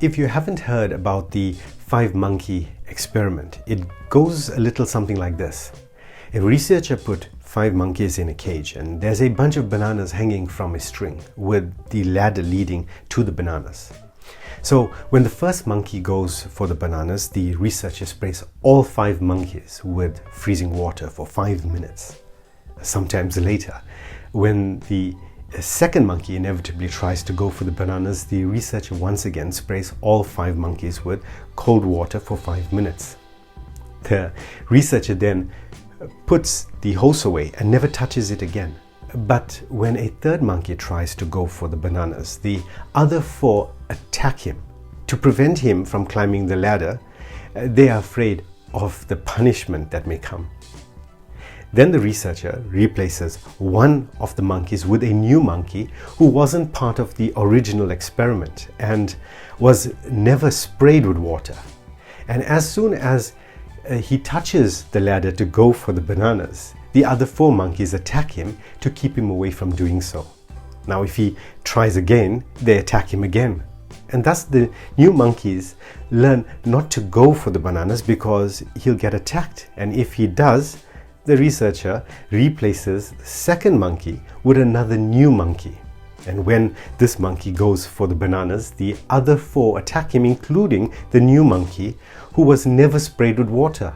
If you haven't heard about the 5-monkey experiment, it goes a little something like this. A researcher put 5 monkeys in a cage, and there's a bunch of bananas hanging from a string with the ladder leading to the bananas. So when the first monkey goes for the bananas, the researcher sprays all 5 monkeys with freezing water for 5 minutes. Sometimes later, when the second monkey inevitably tries to go for the bananas, the researcher once again sprays all 5 monkeys with cold water for 5 minutes. The researcher then puts the hose away and never touches it again. But when a third monkey tries to go for the bananas, the other 4 attack him. To prevent him from climbing the ladder, they are afraid of the punishment that may come. Then the researcher replaces one of the monkeys with a new monkey who wasn't part of the original experiment and was never sprayed with water. And as soon as he touches the ladder to go for the bananas, the other 4 monkeys attack him to keep him away from doing so. Now, if he tries again, they attack him again. And thus the new monkeys learn not to go for the bananas because he'll get attacked. And if he does, the researcher replaces the second monkey with another new monkey. And when this monkey goes for the bananas, the other 4 attack him, including the new monkey who was never sprayed with water.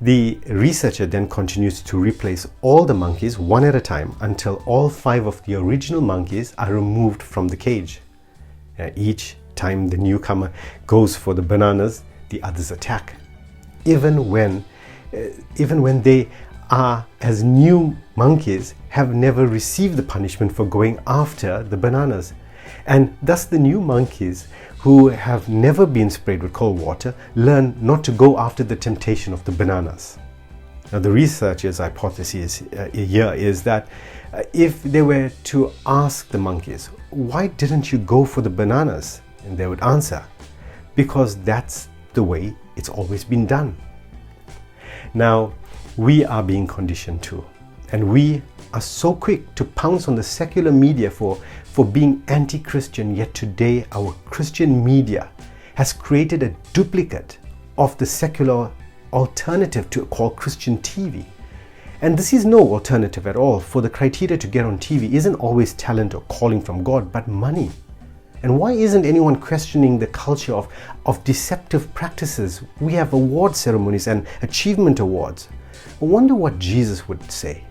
The researcher then continues to replace all the monkeys one at a time until all 5 of the original monkeys are removed from the cage. Each time the newcomer goes for the bananas, the others attack. Even when they are, as new monkeys, have never received the punishment for going after the bananas. And thus the new monkeys who have never been sprayed with cold water learn not to go after the temptation of the bananas. Now, the researchers' hypothesis here is that if they were to ask the monkeys, why didn't you go for the bananas? And they would answer, because that's the way it's always been done. Now, we are being conditioned too, and we are so quick to pounce on the secular media for being anti-Christian, yet today our Christian media has created a duplicate of the secular alternative to call Christian TV. And this is no alternative at all, for the criteria to get on TV isn't always talent or calling from God, but money. And why isn't anyone questioning the culture of deceptive practices? We have award ceremonies and achievement awards. I wonder what Jesus would say.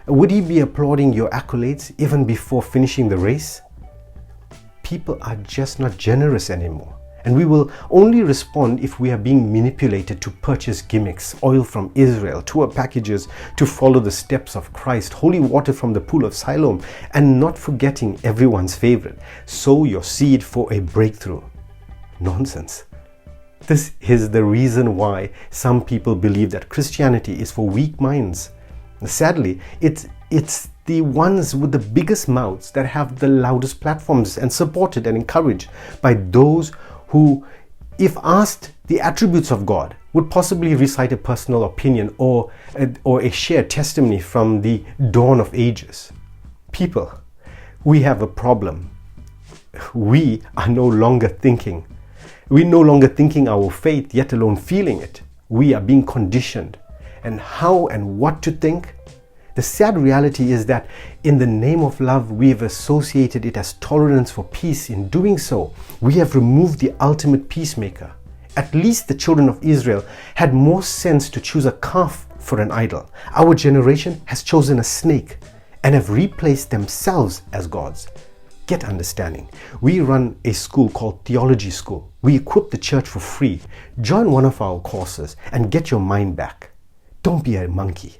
Would he be applauding your accolades even before finishing the race? People are just not generous anymore. And we will only respond if we are being manipulated to purchase gimmicks, oil from Israel, tour packages to follow the steps of Christ, holy water from the pool of Siloam, and not forgetting everyone's favorite, sow your seed for a breakthrough. Nonsense. This is the reason why some people believe that Christianity is for weak minds. Sadly, it's the ones with the biggest mouths that have the loudest platforms and supported and encouraged by those who, if asked the attributes of God, would possibly recite a personal opinion or a shared testimony from the dawn of ages. People, we have a problem. We are no longer thinking. We're no longer thinking our faith, yet alone feeling it. We are being conditioned. And how and what to think? The sad reality is that in the name of love, we have associated it as tolerance for peace. In doing so, we have removed the ultimate peacemaker. At least the children of Israel had more sense to choose a calf for an idol. Our generation has chosen a snake and have replaced themselves as gods. Get understanding. We run a school called Theology School. We equip the church for free. Join one of our courses and get your mind back. Don't be a monkey.